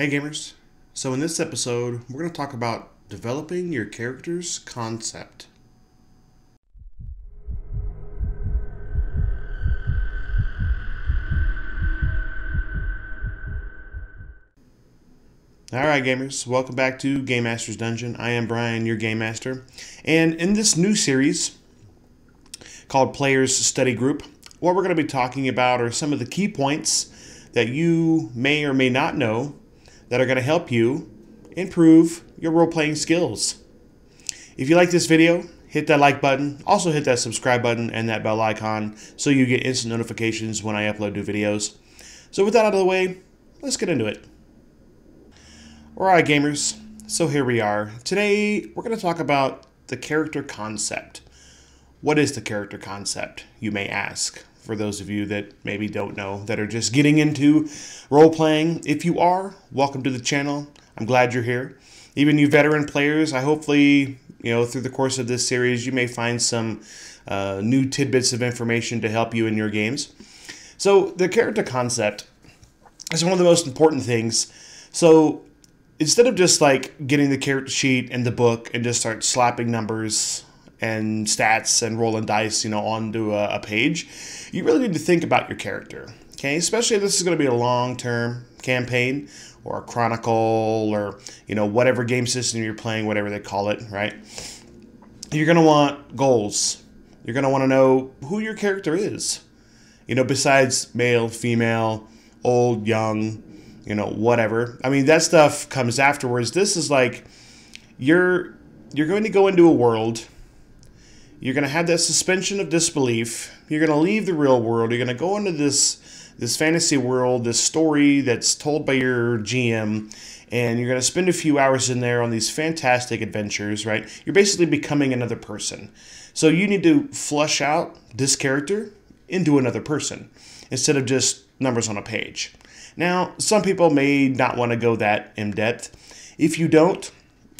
Hey gamers, so in this episode we're going to talk about developing your character's concept. Alright gamers, welcome back to Game Master's Dungeon. I am Brian, your Game Master, and in this new series called Players Study Group, what we're going to be talking about are some of the key points that you may or may not know that are going to help you improve your role-playing skills. If you like this video, hit that like button. Also hit that subscribe button and that bell icon so you get instant notifications when I upload new videos. So with that out of the way, let's get into it. Alright gamers, so here we are. Today we're going to talk about the character concept. What is the character concept, you may ask, for those of you that maybe don't know, that are just getting into role-playing. If you are, welcome to the channel. I'm glad you're here. Even you veteran players, I hopefully, through the course of this series, you may find some new tidbits of information to help you in your games. So the character concept is one of the most important things. So instead of just like getting the character sheet and the book and just start slapping numbers and stats and rolling dice, onto a page, you really need to think about your character. Okay, especially if this is going to be a long-term campaign or a chronicle or whatever game system you're playing, whatever they call it, right? You're going to want goals. You're going to want to know who your character is. Besides male, female, old, young, whatever. I mean, that stuff comes afterwards. This is like you're going to go into a world. You're going to have that suspension of disbelief. You're going to leave the real world. You're going to go into this fantasy world, this story that's told by your GM, and you're going to spend a few hours in there on these fantastic adventures, right? You're basically becoming another person. So you need to flush out this character into another person instead of just numbers on a page. Now, some people may not want to go that in-depth. If you don't,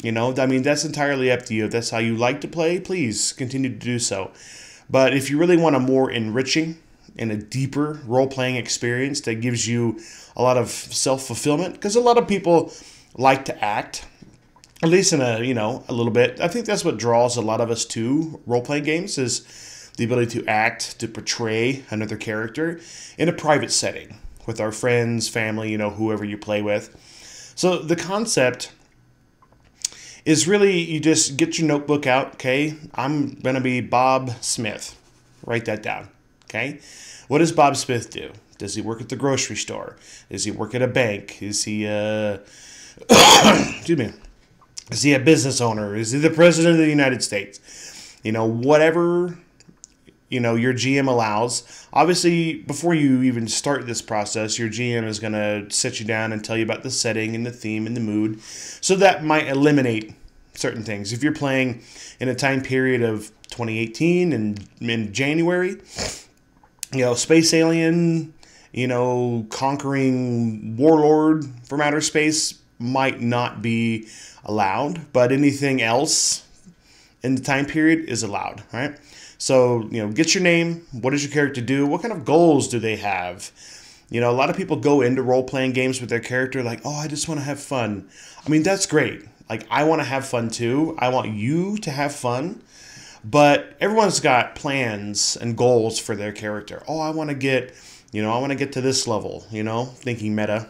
that's entirely up to you. If that's how you like to play, please continue to do so. But if you really want a more enriching and a deeper role-playing experience that gives you a lot of self-fulfillment, because a lot of people like to act, at least in a little bit. I think that's what draws a lot of us to role-playing games, is the ability to act, to portray another character in a private setting with our friends, family, whoever you play with. So the concept is really, you just get your notebook out, okay? I'm going to be Bob Smith. Write that down, okay? What does Bob Smith do? Does he work at the grocery store? Does he work at a bank? Is he, excuse me, is he a business owner? Is he the president of the United States? Whatever, your GM allows. Obviously, before you even start this process, your GM is going to sit you down and tell you about the setting and the theme and the mood. So that might eliminate certain things. If you're playing in a time period of 2018 and in January, space alien, conquering warlord from outer space might not be allowed, but anything else in the time period is allowed, right? So, get your name. What does your character do? What kind of goals do they have? A lot of people go into role-playing games with their character like, oh, I just want to have fun. I mean, that's great. Like, I want to have fun too. I want you to have fun. But everyone's got plans and goals for their character. Oh, I want to get, to this level, thinking meta.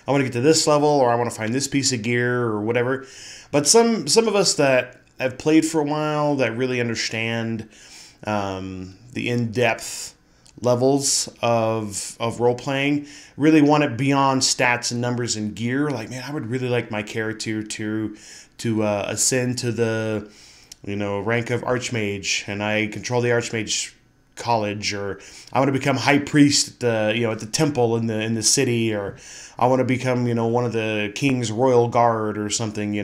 I want to get to this level, or I want to find this piece of gear or whatever. But some of us that have played for a while, that really understand the in-depth levels of role-playing, really want it beyond stats and numbers and gear. Like, man, I would really like my character to ascend to the rank of Archmage, and I control the Archmage college, or I want to become High Priest at the temple in the city, or I want to become one of the King's Royal Guard or something,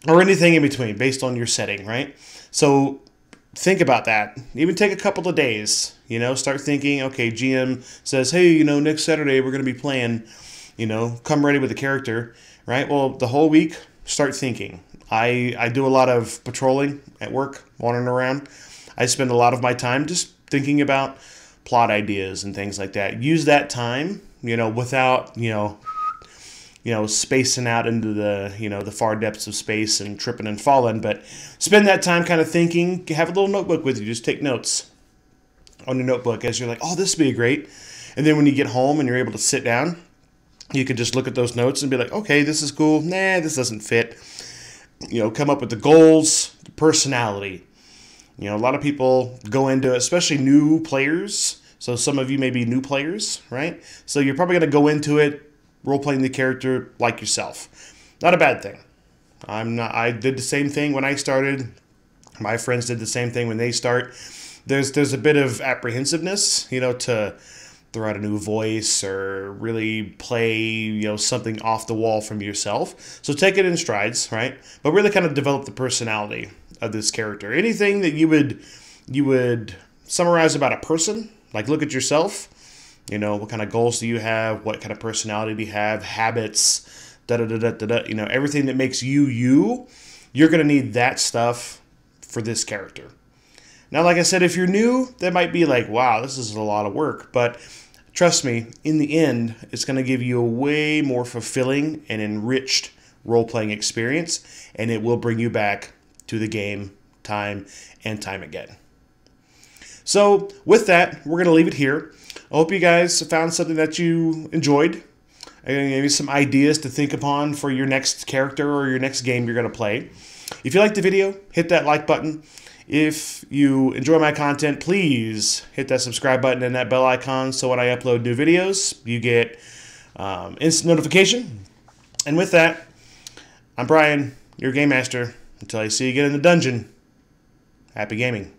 or anything in between based on your setting, right? So think about that. Even take a couple of days, start thinking, okay, GM says, hey, next Saturday we're going to be playing, come ready with a character, right? Well, the whole week, start thinking. I do a lot of patrolling at work, wandering around. I spend a lot of my time just thinking about plot ideas and things like that. Use that time, without, spacing out into the, the far depths of space and tripping and falling. But spend that time kind of thinking. Have a little notebook with you. Just take notes on your notebook as you're like, oh, this would be great. And then when you get home and you're able to sit down, you can just look at those notes and be like, okay, this is cool. Nah, this doesn't fit. Come up with the goals, the personality. A lot of people go into, especially new players. So some of you may be new players, right? So you're probably going to go into it role-playing the character like yourself. Not a bad thing. I did the same thing when I started. My friends did the same thing when they start. There's a bit of apprehensiveness, to throw out a new voice or really play, something off the wall from yourself. So take it in strides, right? But really kind of develop the personality of this character. Anything that you would summarize about a person, like look at yourself. What kind of goals do you have? What kind of personality do you have? Habits, da-da-da-da-da-da. Everything that makes you, you're going to need that stuff for this character. Now, like I said, if you're new, that might be like, wow, this is a lot of work. But trust me, in the end, it's going to give you a way more fulfilling and enriched role-playing experience, and it will bring you back to the game time and time again. So with that, we're going to leave it here. I hope you guys found something that you enjoyed. Maybe some ideas to think upon for your next character or your next game you're going to play. If you liked the video, hit that like button. If you enjoy my content, please hit that subscribe button and that bell icon so when I upload new videos, you get instant notification. And with that, I'm Brian, your Game Master. Until I see you again in the dungeon, happy gaming.